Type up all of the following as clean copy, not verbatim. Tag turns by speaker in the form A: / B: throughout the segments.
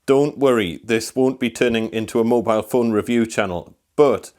A: Don't worry, this won't be turning into a mobile phone review channel, but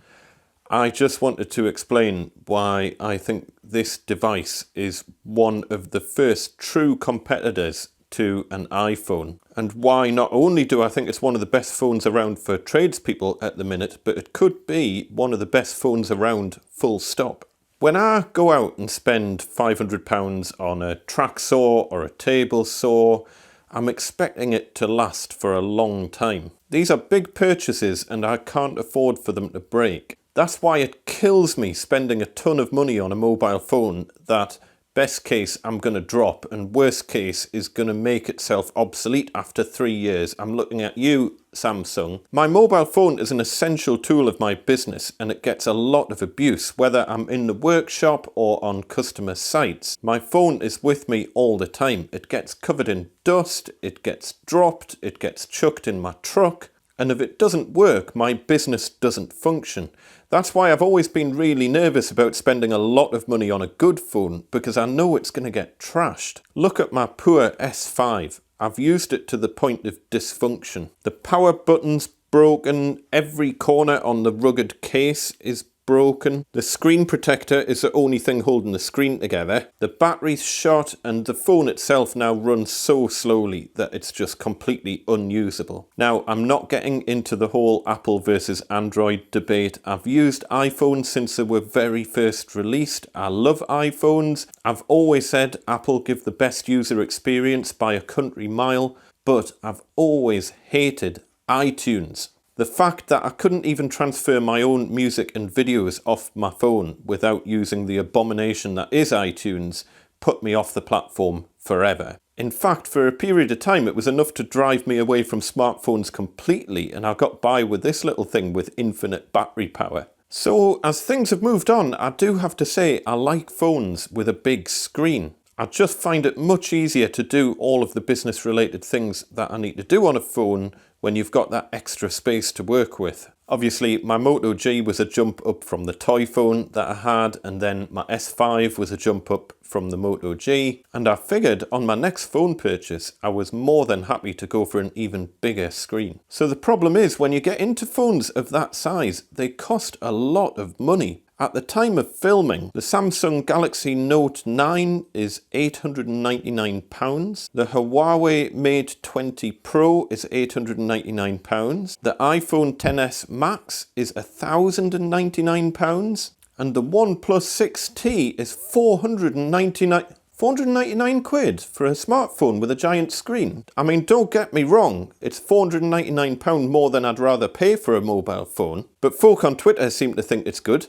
A: I just wanted to explain why I think this device is one of the first true competitors to an iPhone, and why not only do I think it's one of the best phones around for tradespeople at the minute, but it could be one of the best phones around full stop. When I go out and spend £500 on a track saw or a table saw, I'm expecting it to last for a long time. These are big purchases and I can't afford for them to break. That's why it kills me spending a ton of money on a mobile phone that best case I'm going to drop and worst case is going to make itself obsolete after 3 years. I'm looking at you, Samsung. My mobile phone is an essential tool of my business and it gets a lot of abuse, whether I'm in the workshop or on customer sites. My phone is with me all the time. It gets covered in dust, it gets dropped, it gets chucked in my truck. And if it doesn't work, my business doesn't function. That's why I've always been really nervous about spending a lot of money on a good phone, because I know it's going to get trashed. Look at my poor S5. I've used it to the point of dysfunction. The power button's broken, every corner on the rugged case is broken. The screen protector is the only thing holding the screen together. The battery's shot and the phone itself now runs so slowly that it's just completely unusable. Now, I'm not getting into the whole Apple versus Android debate. I've used iPhones since they were very first released. I love iPhones. I've always said Apple give the best user experience by a country mile, but I've always hated iTunes. The fact that I couldn't even transfer my own music and videos off my phone without using the abomination that is iTunes put me off the platform forever. In fact, for a period of time, it was enough to drive me away from smartphones completely, and I got by with this little thing with infinite battery power. So, as things have moved on, I do have to say I like phones with a big screen. I just find it much easier to do all of the business-related things that I need to do on a phone when you've got that extra space to work with. Obviously, my Moto G was a jump up from the toy phone that I had, and then my S5 was a jump up from the Moto G, and I figured on my next phone purchase, I was more than happy to go for an even bigger screen. So the problem is, when you get into phones of that size, they cost a lot of money. At the time of filming, the Samsung Galaxy Note 9 is £899. The Huawei Mate 20 Pro is £899. The iPhone XS Max is £1,099. And the OnePlus 6T is 499 quid for a smartphone with a giant screen. I mean, don't get me wrong, it's £499 more than I'd rather pay for a mobile phone, but folk on Twitter seem to think it's good.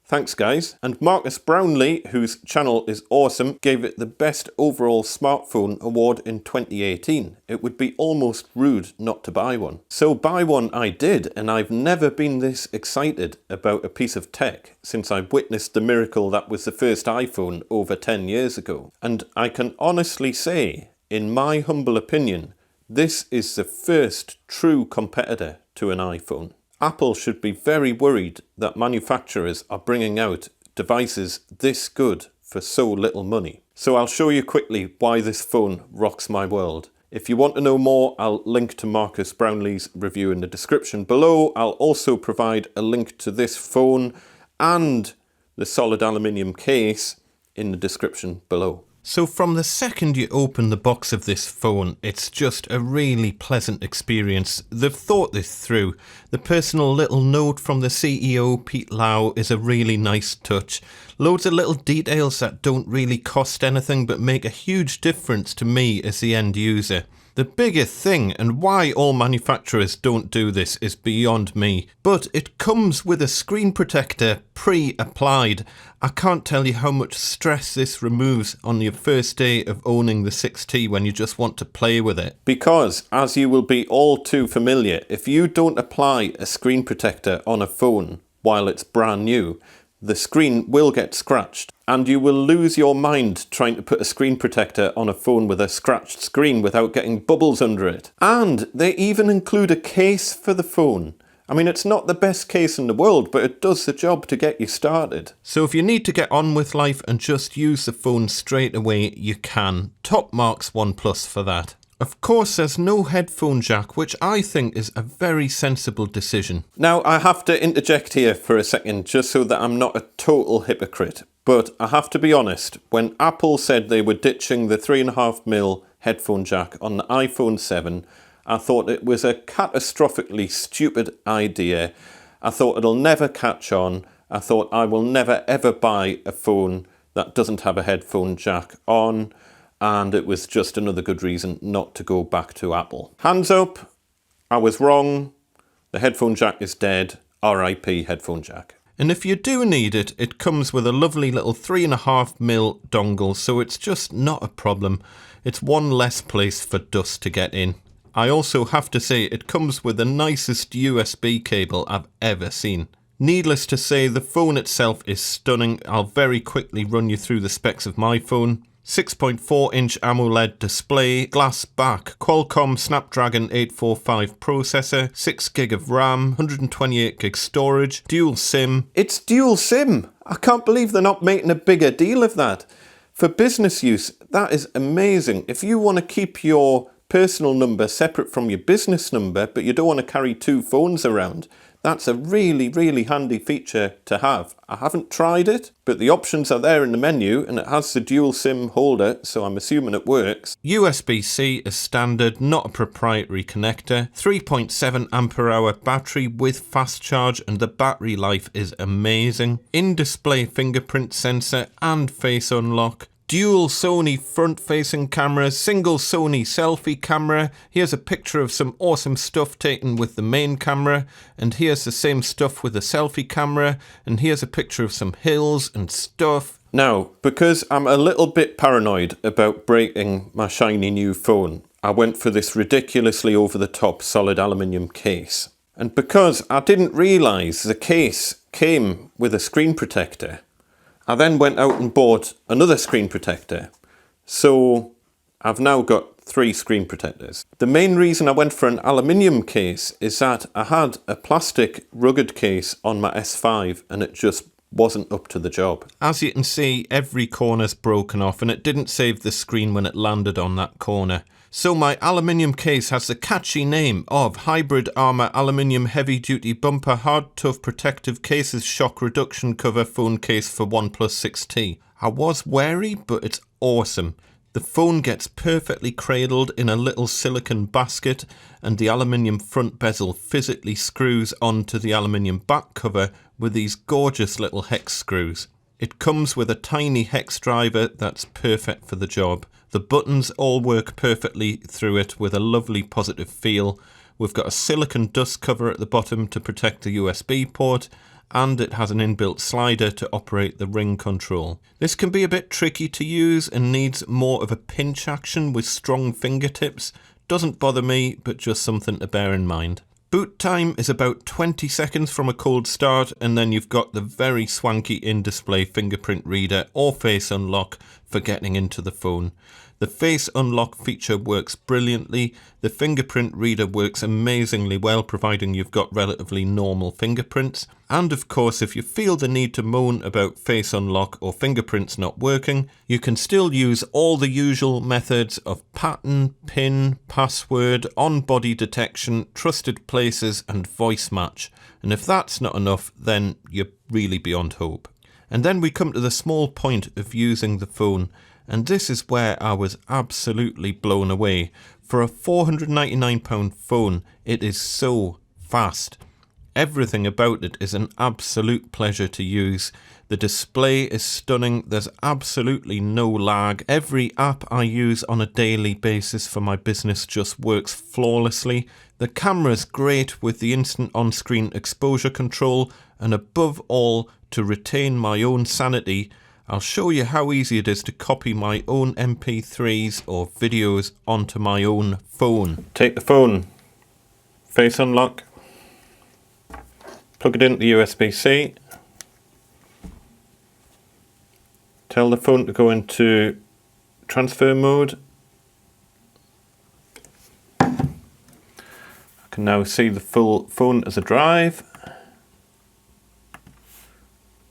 A: Thanks guys. And Marques Brownlee, whose channel is awesome, gave it the best overall smartphone award in 2018. It would be almost rude not to buy one. So buy one I did, and I've never been this excited about a piece of tech since I witnessed the miracle that was the first iPhone over 10 years ago. And I can honestly say, in my humble opinion, this is the first true competitor to an iPhone. Apple should be very worried that manufacturers are bringing out devices this good for so little money. So I'll show you quickly why this phone rocks my world. If you want to know more, I'll link to Marques Brownlee's review in the description below. I'll also provide a link to this phone and the solid aluminium case in the description below. So from the second you open the box of this phone, it's just a really pleasant experience. They've thought this through. The personal little note from the CEO, Pete Lau, is a really nice touch. Loads of little details that don't really cost anything but make a huge difference to me as the end user. The biggest thing, and why all manufacturers don't do this, is beyond me, but it comes with a screen protector pre-applied. I can't tell you how much stress this removes on your first day of owning the 6T when you just want to play with it. Because, as you will be all too familiar, if you don't apply a screen protector on a phone while it's brand new, the screen will get scratched, and you will lose your mind trying to put a screen protector on a phone with a scratched screen without getting bubbles under it. And they even include a case for the phone. I mean, it's not the best case in the world, but it does the job to get you started. So if you need to get on with life and just use the phone straight away, you can. Top marks OnePlus for that. Of course, there's no headphone jack, which I think is a very sensible decision. Now, I have to interject here for a second, just so that I'm not a total hypocrite. But I have to be honest, when Apple said they were ditching the 3.5mm headphone jack on the iPhone 7, I thought it was a catastrophically stupid idea. I thought it'll never catch on. I thought I will never ever buy a phone that doesn't have a headphone jack on. And it was just another good reason not to go back to Apple. Hands up, I was wrong. The headphone jack is dead. RIP headphone jack. And if you do need it, it comes with a lovely little 3.5mm dongle, so it's just not a problem. It's one less place for dust to get in. I also have to say it comes with the nicest USB cable I've ever seen. Needless to say, the phone itself is stunning. I'll very quickly run you through the specs of my phone. 6.4-inch AMOLED display, glass back, Qualcomm Snapdragon 845 processor, 6GB of RAM, 128GB storage, dual SIM. It's dual SIM! I can't believe they're not making a bigger deal of that. For business use, that is amazing. If you want to keep your personal number separate from your business number, but you don't want to carry two phones around, that's a really, really handy feature to have. I haven't tried it, but the options are there in the menu, and it has the dual SIM holder, so I'm assuming it works. USB-C is standard, not a proprietary connector. 3.7 ampere-hour battery with fast charge, and the battery life is amazing. In-display fingerprint sensor and face unlock. Dual Sony front-facing cameras, single Sony selfie camera. Here's a picture of some awesome stuff taken with the main camera, and here's the same stuff with the selfie camera, and here's a picture of some hills and stuff. Now, because I'm a little bit paranoid about breaking my shiny new phone, I went for this ridiculously over-the-top solid aluminium case. And because I didn't realise the case came with a screen protector, I then went out and bought another screen protector. So I've now got 3 screen protectors. The main reason I went for an aluminium case is that I had a plastic rugged case on my S5 and it just wasn't up to the job. As you can see, every corner's broken off and it didn't save the screen when it landed on that corner. So my aluminium case has the catchy name of Hybrid Armour Aluminium Heavy Duty Bumper Hard Tough Protective Cases Shock Reduction Cover Phone Case for OnePlus 6T. I was wary, but it's awesome. The phone gets perfectly cradled in a little silicone basket, and the aluminium front bezel physically screws onto the aluminium back cover with these gorgeous little hex screws. It comes with a tiny hex driver that's perfect for the job. The buttons all work perfectly through it with a lovely positive feel. We've got a silicone dust cover at the bottom to protect the USB port, and it has an inbuilt slider to operate the ring control. This can be a bit tricky to use and needs more of a pinch action with strong fingertips. Doesn't bother me, but just something to bear in mind. Boot time is about 20 seconds from a cold start, and then you've got the very swanky in-display fingerprint reader or face unlock for getting into the phone. The face unlock feature works brilliantly. The fingerprint reader works amazingly well, providing you've got relatively normal fingerprints. And of course, if you feel the need to moan about face unlock or fingerprints not working, you can still use all the usual methods of pattern, pin, password, on-body detection, trusted places, and voice match. And if that's not enough, then you're really beyond hope. And then we come to the small point of using the phone. And this is where I was absolutely blown away. For a £499 phone, it is so fast. Everything about it is an absolute pleasure to use. The display is stunning. There's absolutely no lag. Every app I use on a daily basis for my business just works flawlessly. The camera's great with the instant on-screen exposure control, and above all, to retain my own sanity, I'll show you how easy it is to copy my own MP3s or videos onto my own phone. Take the phone, face unlock, plug it into the USB-C, tell the phone to go into transfer mode. I can now see the full phone as a drive,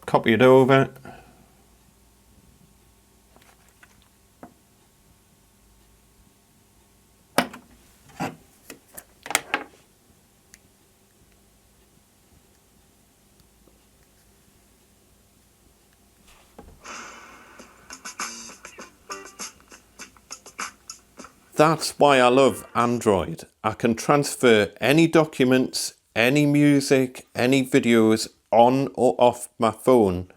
A: copy it over. That's why I love Android. I can transfer any documents, any music, any videos on or off my phone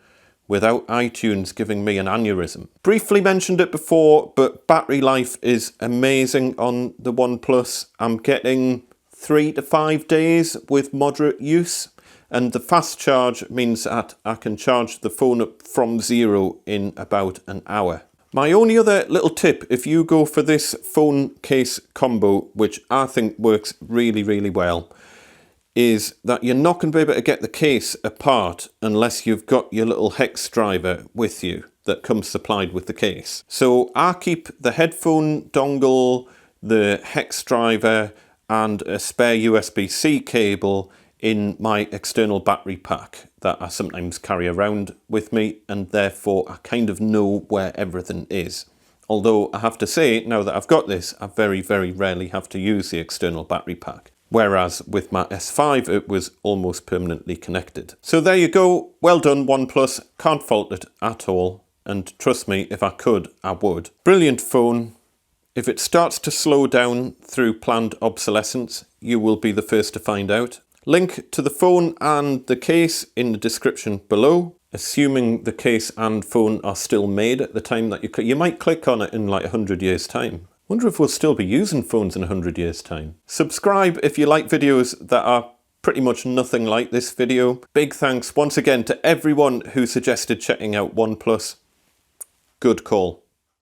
A: without iTunes giving me an aneurysm. Briefly mentioned it before, but battery life is amazing on the OnePlus. I'm getting 3 to 5 days with moderate use, and the fast charge means that I can charge the phone up from 0 in about an hour. My only other little tip, if you go for this phone case combo, which I think works really, really well, is that you're not going to be able to get the case apart unless you've got your little hex driver with you that comes supplied with the case. So I keep the headphone dongle, the hex driver and a spare USB-C cable in my external battery pack that I sometimes carry around with me, and therefore I kind of know where everything is. Although I have to say, now that I've got this, I very, very rarely have to use the external battery pack. Whereas with my S5, it was almost permanently connected. So there you go. Well done, OnePlus. Can't fault it at all. And trust me, if I could, I would. Brilliant phone. If it starts to slow down through planned obsolescence, you will be the first to find out. Link to the phone and the case in the description below. Assuming the case and phone are still made at the time that you might click on it in like 100 years' time. Wonder if we'll still be using phones in 100 years' time. Subscribe if you like videos that are pretty much nothing like this video. Big thanks once again to everyone who suggested checking out OnePlus. Good call.